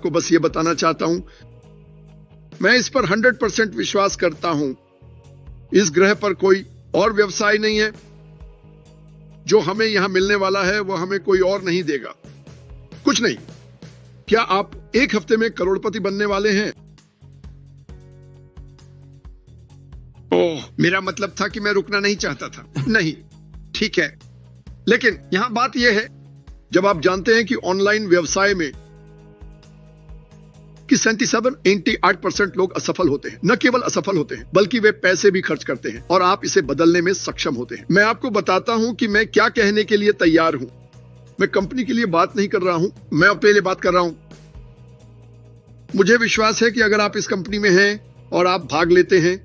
आपको बस ये बताना चाहता हूं, मैं इस पर 100% विश्वास करता हूं। इस ग्रह पर कोई और व्यवसाय नहीं है। जो हमें यहां मिलने वाला है वो हमें कोई और नहीं देगा। कुछ नहीं। क्या आप एक हफ्ते में करोड़पति बनने वाले हैं? ओह, मेरा मतलब था कि मैं रुकना नहीं चाहता था। नहीं, ठीक है, लेकिन यहां बात यह है, जब आप जानते हैं कि ऑनलाइन व्यवसाय में कि 78% लोग असफल होते हैं, न केवल असफल होते हैं बल्कि वे पैसे भी खर्च करते हैं, और आप इसे बदलने में सक्षम होते हैं। मैं आपको बताता हूं कि मैं क्या कहने के लिए तैयार हूं। मैं कंपनी के लिए बात नहीं कर रहा हूं, मैं अपने लिए बात कर रहा हूं। मुझे विश्वास है कि अगर आप इस कंपनी में हैं और आप भाग लेते हैं,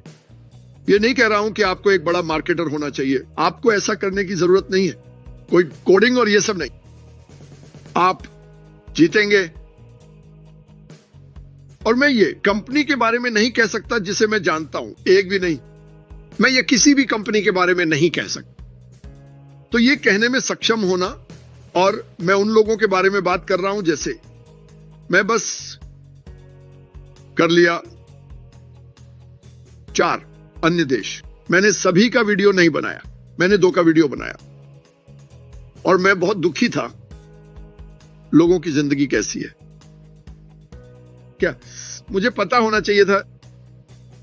ये नहीं कह रहा हूं कि आपको एक बड़ा मार्केटर होना चाहिए, आपको ऐसा करने की जरूरत नहीं है, कोई कोडिंग और ये सब नहीं। आप जीतेंगे। और मैं ये कंपनी के बारे में नहीं कह सकता जिसे मैं जानता हूं, एक भी नहीं। मैं ये किसी भी कंपनी के बारे में नहीं कह सकता। तो ये कहने में सक्षम होना, और मैं उन लोगों के बारे में बात कर रहा हूं जैसे मैं बस कर लिया 4 अन्य देश। मैंने सभी का वीडियो नहीं बनाया, मैंने 2 का वीडियो बनाया, और मैं बहुत दुखी था। लोगों की जिंदगी कैसी है, क्या मुझे पता होना चाहिए था?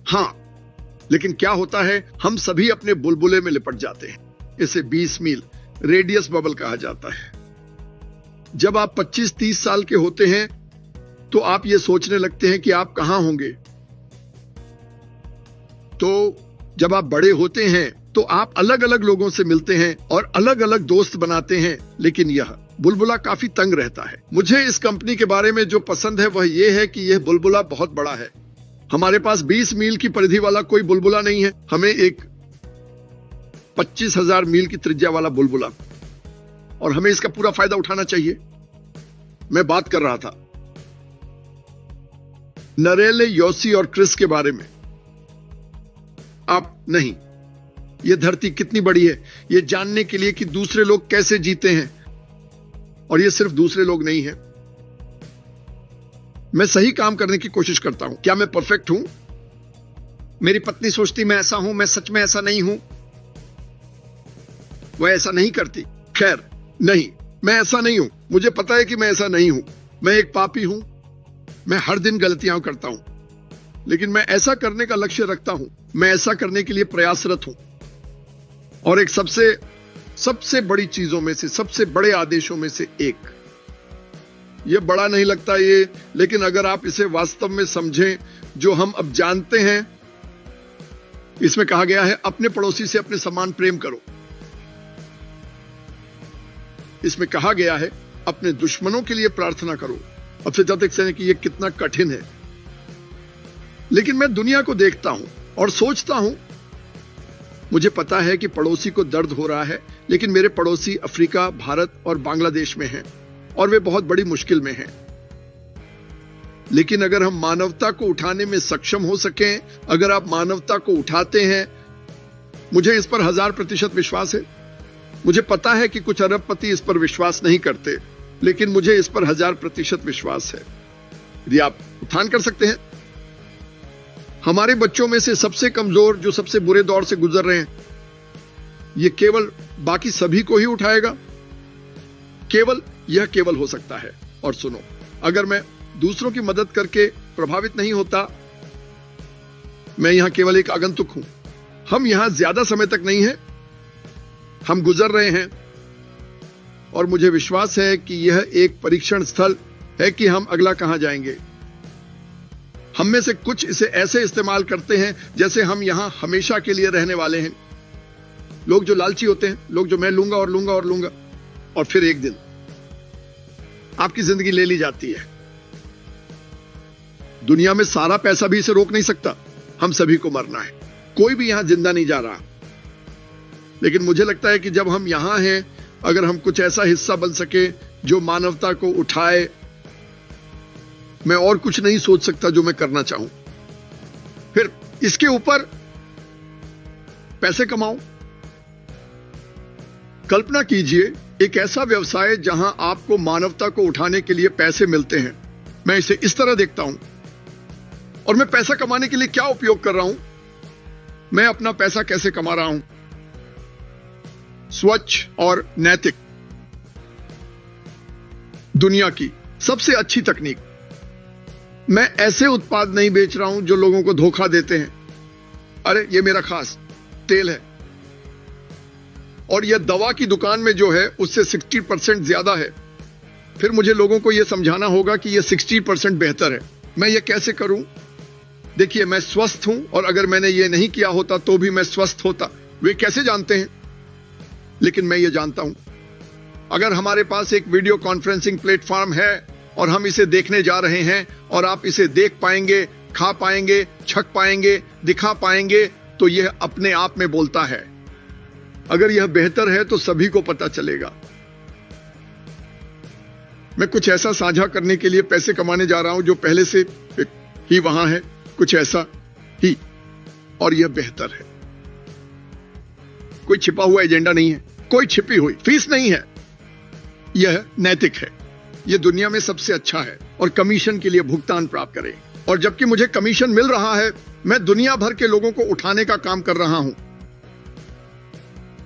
हां, लेकिन क्या होता है, हम सभी अपने बुलबुले में लिपट जाते हैं। इसे 20 मील रेडियस बबल कहा जाता है। जब आप 25-30 साल के होते हैं तो आप ये सोचने लगते हैं कि आप कहां होंगे। तो जब आप बड़े होते हैं तो आप अलग अलग लोगों से मिलते हैं और अलग अलग दोस्त बनाते हैं, लेकिन यह बुलबुला काफी तंग रहता है। मुझे इस कंपनी के बारे में जो पसंद है वह यह है कि यह बुलबुला बहुत बड़ा है। हमारे पास 20 मील की परिधि वाला कोई बुलबुला नहीं है, हमें एक 25,000 मील की त्रिज्या वाला बुलबुला, और हमें इसका पूरा फायदा उठाना चाहिए। मैं बात कर रहा था नरेले, योसी और क्रिस के बारे में। आप नहीं, यह धरती कितनी बड़ी है यह जानने के लिए कि दूसरे लोग कैसे जीते हैं, और ये सिर्फ दूसरे लोग नहीं हैं। मैं सही काम करने की कोशिश करता हूं। क्या मैं परफेक्ट हूं? मेरी पत्नी सोचती मैं ऐसा हूं, मैं सच में ऐसा नहीं हूं। वह ऐसा नहीं करती। खैर, नहीं, मैं ऐसा नहीं हूं। मुझे पता है कि मैं ऐसा नहीं हूं। मैं एक पापी हूं। मैं हर दिन गलतियां करता हूं, लेकिन मैं ऐसा करने का लक्ष्य रखता हूं। मैं ऐसा करने के लिए प्रयासरत हूं। और एक सबसे बड़ी चीजों में से, सबसे बड़े आदेशों में से एक, यह बड़ा नहीं लगता ये, लेकिन अगर आप इसे वास्तव में समझें, जो हम अब जानते हैं, इसमें कहा गया है अपने पड़ोसी से अपने समान प्रेम करो। इसमें कहा गया है अपने दुश्मनों के लिए प्रार्थना करो। अब से जब तक कि यह कितना कठिन है, लेकिन मैं दुनिया को देखता हूं और सोचता हूं, मुझे पता है कि पड़ोसी को दर्द हो रहा है, लेकिन मेरे पड़ोसी अफ्रीका, भारत और बांग्लादेश में हैं, और वे बहुत बड़ी मुश्किल में हैं। लेकिन अगर हम मानवता को उठाने में सक्षम हो सकें, अगर आप मानवता को उठाते हैं, मुझे इस पर 1000% विश्वास है। मुझे पता है कि कुछ अरबपति इस पर विश्वास नहीं करते, लेकिन मुझे इस पर 1000% विश्वास है। यदि आप उत्थान कर सकते हैं, हमारे बच्चों में से सबसे कमजोर, जो सबसे बुरे दौर से गुजर रहे हैं, ये केवल बाकी सभी को ही उठाएगा। यह केवल हो सकता है। और सुनो, अगर मैं दूसरों की मदद करके प्रभावित नहीं होता, मैं यहां केवल एक आगंतुक हूं। हम यहां ज्यादा समय तक नहीं हैं, हम गुजर रहे हैं, और मुझे विश्वास है कि यह एक परीक्षण स्थल है कि हम अगला कहां जाएंगे। हम में से कुछ इसे ऐसे इस्तेमाल करते हैं जैसे हम यहां हमेशा के लिए रहने वाले हैं। लोग जो लालची होते हैं, लोग जो मैं लूंगा और लूंगा और लूंगा, और फिर एक दिन आपकी जिंदगी ले ली जाती है। दुनिया में सारा पैसा भी इसे रोक नहीं सकता। हम सभी को मरना है, कोई भी यहां जिंदा नहीं जा रहा। लेकिन मुझे लगता है कि जब हम यहां हैं, अगर हम कुछ ऐसा हिस्सा बन सके जो मानवता को उठाए, मैं और कुछ नहीं सोच सकता जो मैं करना चाहूं। फिर इसके ऊपर पैसे कमाऊं। कल्पना कीजिए एक ऐसा व्यवसाय जहां आपको मानवता को उठाने के लिए पैसे मिलते हैं। मैं इसे इस तरह देखता हूं। और मैं पैसा कमाने के लिए क्या उपयोग कर रहा हूं? मैं अपना पैसा कैसे कमा रहा हूं? स्वच्छ और नैतिक। दुनिया की सबसे अच्छी तकनीक। मैं ऐसे उत्पाद नहीं बेच रहा हूं जो लोगों को धोखा देते हैं। अरे ये मेरा खास तेल है और यह दवा की दुकान में जो है उससे 60% ज्यादा है। फिर मुझे लोगों को यह समझाना होगा कि यह 60% बेहतर है। मैं यह कैसे करूं? देखिए, मैं स्वस्थ हूं और अगर मैंने यह नहीं किया होता तो भी मैं स्वस्थ होता। वे कैसे जानते हैं? लेकिन मैं यह जानता हूं। अगर हमारे पास एक वीडियो कॉन्फ्रेंसिंग प्लेटफॉर्म है और हम इसे देखने जा रहे हैं और आप इसे देख पाएंगे, खा पाएंगे, छक पाएंगे, दिखा पाएंगे, तो यह अपने आप में बोलता है। अगर यह बेहतर है तो सभी को पता चलेगा। मैं कुछ ऐसा साझा करने के लिए पैसे कमाने जा रहा हूं जो पहले से ही वहां है, कुछ ऐसा ही, और यह बेहतर है। कोई छिपा हुआ एजेंडा नहीं है, कोई छिपी हुई फीस नहीं है। यह नैतिक है। यह दुनिया में सबसे अच्छा है और कमीशन के लिए भुगतान प्राप्त करें। और जबकि मुझे कमीशन मिल रहा है, मैं दुनिया भर के लोगों को उठाने का काम कर रहा हूं।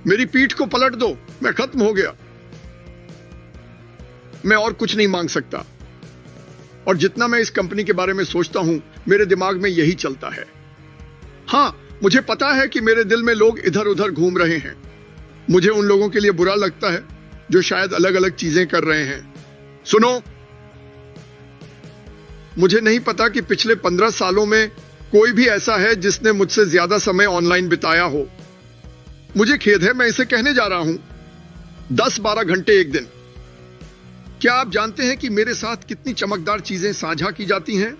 मेरी पीठ को पलट दो, मैं खत्म हो गया। मैं और कुछ नहीं मांग सकता। और जितना मैं इस कंपनी के बारे में सोचता हूं, मेरे दिमाग में यही चलता है। हां, मुझे पता है कि मेरे दिल में लोग इधर उधर घूम रहे हैं। मुझे उन लोगों के लिए बुरा लगता है जो शायद अलग अलग चीजें कर रहे हैं। सुनो, मुझे नहीं पता कि पिछले 15 सालों में कोई भी ऐसा है जिसने मुझसे ज्यादा समय ऑनलाइन बिताया हो। मुझे खेद है, मैं इसे कहने जा रहा हूं। 10-12 घंटे एक दिन। क्या आप जानते हैं कि मेरे साथ कितनी चमकदार चीजें साझा की जाती हैं?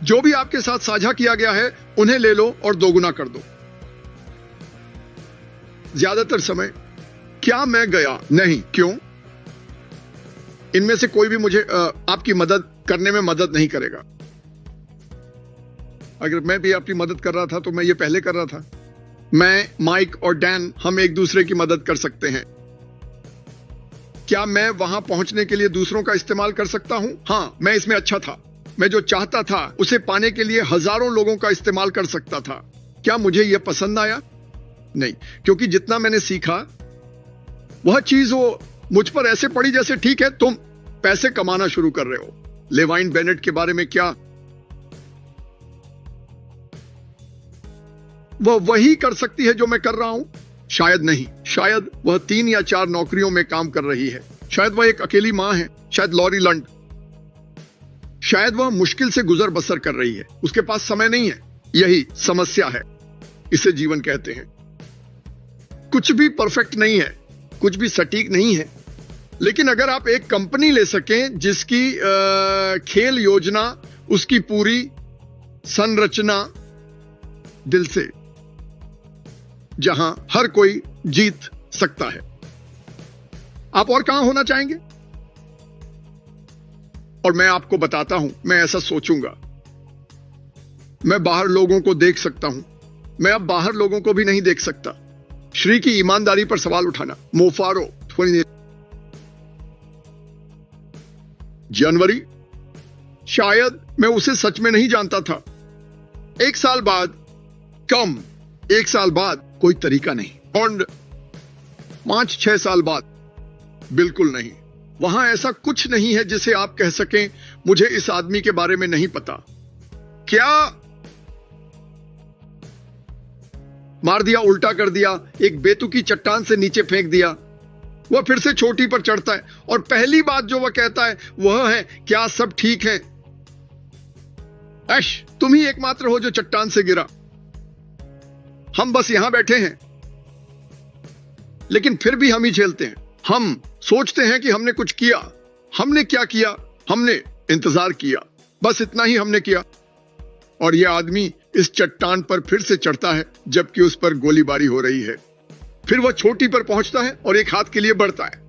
जो भी आपके साथ साझा किया गया है, उन्हें ले लो और दोगुना कर दो। ज्यादातर समय क्या मैं गया? नहीं। क्यों? इनमें से कोई भी मुझे आपकी मदद करने में मदद नहीं करेगा। अगर मैं भी आपकी मदद कर रहा था तो मैं ये पहले कर रहा था। मैं, माइक और डैन, हम एक दूसरे की मदद कर सकते हैं। क्या मैं वहां पहुंचने के लिए दूसरों का इस्तेमाल कर सकता हूं? हां, मैं इसमें अच्छा था। मैं जो चाहता था उसे पाने के लिए हजारों लोगों का इस्तेमाल कर सकता था। क्या मुझे यह पसंद आया? नहीं, क्योंकि जितना मैंने सीखा वह चीज वो मुझ पर ऐसे पड़ी जैसे ठीक है, तुम पैसे कमाना शुरू कर रहे हो। लेवाइन बेनेट के बारे में क्या? वह वही कर सकती है जो मैं कर रहा हूं? शायद नहीं। शायद वह 3 या 4 नौकरियों में काम कर रही है। शायद वह एक अकेली मां है। शायद लॉरी लंड। शायद वह मुश्किल से गुजर बसर कर रही है। उसके पास समय नहीं है। यही समस्या है। इसे जीवन कहते हैं। कुछ भी परफेक्ट नहीं है, कुछ भी सटीक नहीं है। लेकिन अगर आप एक कंपनी ले सकें जिसकी खेल योजना, उसकी पूरी संरचना दिल से, जहां हर कोई जीत सकता है, आप और कहां होना चाहेंगे? और मैं आपको बताता हूं, मैं ऐसा सोचूंगा। मैं बाहर लोगों को देख सकता हूं। मैं अब बाहर लोगों को भी नहीं देख सकता। श्री की ईमानदारी पर सवाल उठाना। मोफारो 20 जनवरी। शायद मैं उसे सच में नहीं जानता था। 1 साल बाद, कम 1 साल बाद, कोई तरीका नहीं। बॉन्ड 5-6 साल बाद, बिल्कुल नहीं। वहां ऐसा कुछ नहीं है जिसे आप कह सकें मुझे इस आदमी के बारे में नहीं पता। क्या मार दिया, उल्टा कर दिया, एक बेतुकी चट्टान से नीचे फेंक दिया। वह फिर से चोटी पर चढ़ता है और पहली बात जो वह कहता है वह है, क्या सब ठीक है? ऐश, तुम ही एकमात्र हो जो चट्टान से गिरा। हम बस यहां बैठे हैं, लेकिन फिर भी हम ही झेलते हैं। हम सोचते हैं कि हमने कुछ किया। हमने क्या किया? हमने इंतजार किया। बस इतना ही हमने किया। और यह आदमी इस चट्टान पर फिर से चढ़ता है जबकि उस पर गोलीबारी हो रही है। फिर वह चोटी पर पहुंचता है और एक हाथ के लिए बढ़ता है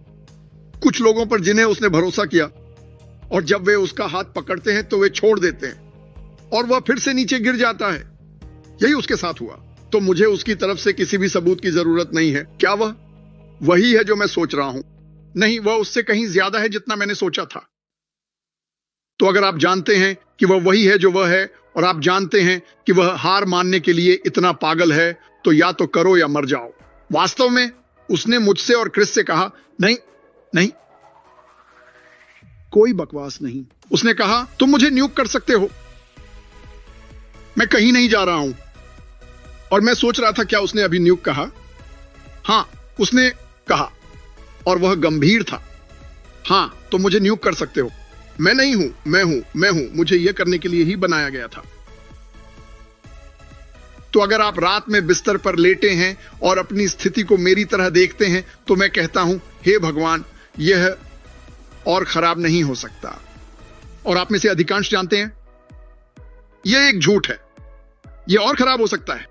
कुछ लोगों पर जिन्हें उसने भरोसा किया, और जब वे उसका हाथ पकड़ते हैं तो वे छोड़ देते हैं और वह फिर से नीचे गिर जाता है। यही उसके साथ हुआ। तो मुझे उसकी तरफ से किसी भी सबूत की जरूरत नहीं है। क्या वह वही है जो मैं सोच रहा हूं? नहीं, वह उससे कहीं ज्यादा है जितना मैंने सोचा था। तो अगर आप जानते हैं कि वह वही है जो वह है, और आप जानते हैं कि वह हार मानने के लिए इतना पागल है, तो या तो करो या मर जाओ। वास्तव में उसने मुझसे और क्रिस से कहा, नहीं नहीं, कोई बकवास नहीं। उसने कहा, तुम मुझे न्यूक कर सकते हो, मैं कहीं नहीं जा रहा हूं। और मैं सोच रहा था, क्या उसने अभी न्यूक कहा? हां, उसने कहा, और वह गंभीर था। हां, तो मुझे न्यूक कर सकते हो। मैं नहीं हूं, मैं हूं, मुझे यह करने के लिए ही बनाया गया था। तो अगर आप रात में बिस्तर पर लेटे हैं और अपनी स्थिति को मेरी तरह देखते हैं, तो मैं कहता हूं, हे भगवान, यह और खराब नहीं हो सकता। और आप में से अधिकांश जानते हैं, यह एक झूठ है। यह और खराब हो सकता है।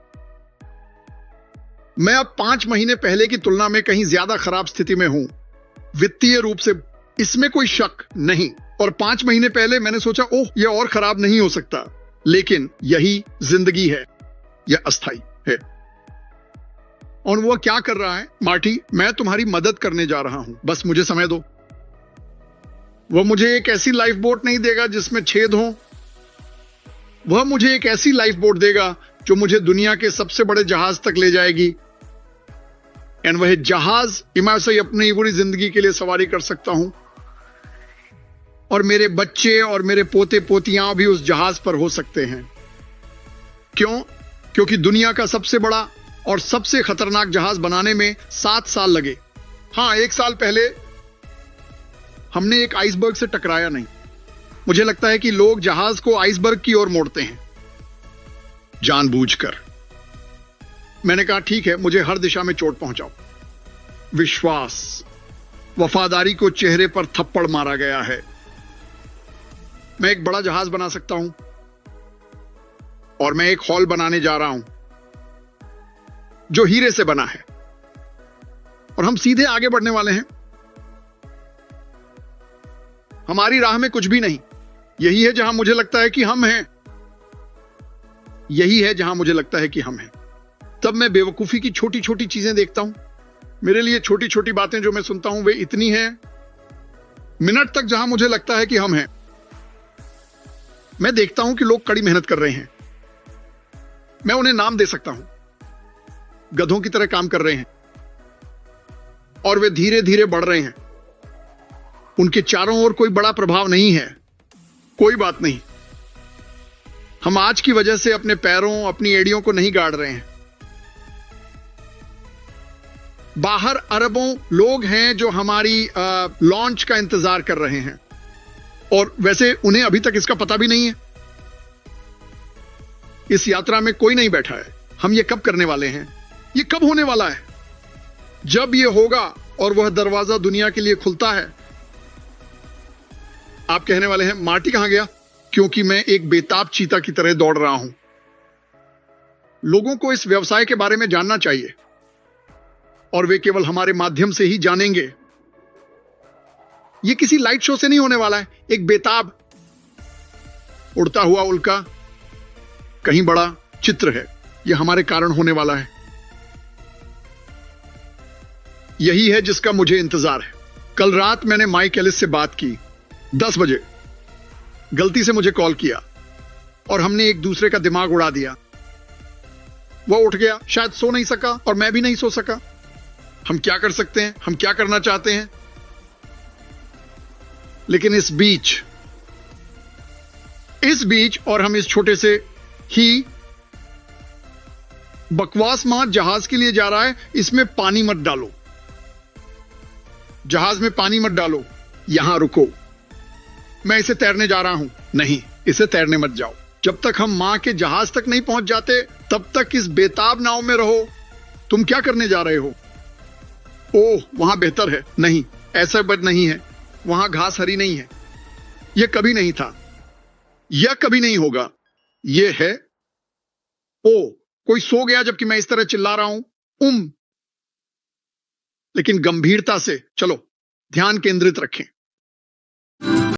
मैं अब 5 महीने पहले की तुलना में कहीं ज्यादा खराब स्थिति में हूं, वित्तीय रूप से, इसमें कोई शक नहीं। और 5 महीने पहले मैंने सोचा, ओह, यह और खराब नहीं हो सकता। लेकिन यही जिंदगी है, यह अस्थाई है। और वह क्या कर रहा है? मार्टी, मैं तुम्हारी मदद करने जा रहा हूं, बस मुझे समय दो। वह मुझे एक ऐसी लाइफ बोट नहीं देगा जिसमें छेद हो। वह मुझे एक ऐसी लाइफ बोट देगा जो मुझे दुनिया के सबसे बड़े जहाज तक ले जाएगी। एंड वह जहाज मैं से अपनी पूरी जिंदगी के लिए सवारी कर सकता हूं, और मेरे बच्चे और मेरे पोते पोतियां भी उस जहाज पर हो सकते हैं। क्यों? क्योंकि दुनिया का सबसे बड़ा और सबसे खतरनाक जहाज बनाने में 7 साल लगे। हां, 1 साल पहले हमने एक आइसबर्ग से टकराया नहीं। मुझे लगता है कि लोग जहाज को आइसबर्ग की ओर मोड़ते हैं, जानबूझकर। मैंने कहा, ठीक है, मुझे हर दिशा में चोट पहुंचाओ। विश्वास, वफादारी को चेहरे पर थप्पड़ मारा गया है। मैं एक बड़ा जहाज बना सकता हूं, और मैं एक हॉल बनाने जा रहा हूं जो हीरे से बना है, और हम सीधे आगे बढ़ने वाले हैं। हमारी राह में कुछ भी नहीं। यही है जहां मुझे लगता है कि हम हैं। यही है जहां मुझे लगता है कि हम हैं। तब मैं बेवकूफी की छोटी छोटी चीजें देखता हूं। मेरे लिए छोटी छोटी बातें जो मैं सुनता हूं, वे इतनी हैं, मिनट तक जहां मुझे लगता है कि हम हैं। मैं देखता हूं कि लोग कड़ी मेहनत कर रहे हैं। मैं उन्हें नाम दे सकता हूं, गधों की तरह काम कर रहे हैं, और वे धीरे धीरे बढ़ रहे हैं। उनके चारों ओर कोई बड़ा प्रभाव नहीं है। कोई बात नहीं, हम आज की वजह से अपने पैरों, अपनी एड़ियों को नहीं गाड़ रहे हैं। बाहर अरबों लोग हैं जो हमारी लॉन्च का इंतजार कर रहे हैं, और वैसे उन्हें अभी तक इसका पता भी नहीं है। इस यात्रा में कोई नहीं बैठा है। हम ये कब करने वाले हैं? ये कब होने वाला है? जब ये होगा और वह दरवाजा दुनिया के लिए खुलता है। आप कहने वाले हैं, मार्टी कहां गया? क्योंकि मैं एक बेताब चीता की तरह दौड़ रहा हूं। लोगों को इस व्यवसाय के बारे में जानना चाहिए, और वे केवल हमारे माध्यम से ही जानेंगे। यह किसी लाइट शो से नहीं होने वाला है। एक बेताब उड़ता हुआ उल्का कहीं बड़ा चित्र है। यह हमारे कारण होने वाला है। यही है जिसका मुझे इंतजार है। कल रात मैंने माइक एलिस से बात की 10 बजे। गलती से मुझे कॉल किया और हमने एक दूसरे का दिमाग उड़ा दिया। वह उठ गया, शायद सो नहीं सका और मैं भी नहीं सो सका। हम क्या कर सकते हैं? हम क्या करना चाहते हैं? लेकिन इस बीच और हम इस छोटे से ही बकवास मां जहाज के लिए जा रहा है। इसमें पानी मत डालो, जहाज में पानी मत डालो। यहां रुको, मैं इसे तैरने जा रहा हूं। नहीं, इसे तैरने मत जाओ। जब तक हम मां के जहाज तक नहीं पहुंच जाते, तब तक इस बेताब नाव में रहो। तुम क्या करने जा रहे हो? ओह, वहां बेहतर है। नहीं, ऐसा बद नहीं है। वहां घास हरी नहीं है। यह कभी नहीं था, यह कभी नहीं होगा। यह है, ओ, कोई सो गया जबकि मैं इस तरह चिल्ला रहा हूं। लेकिन गंभीरता से चलो, ध्यान केंद्रित रखें।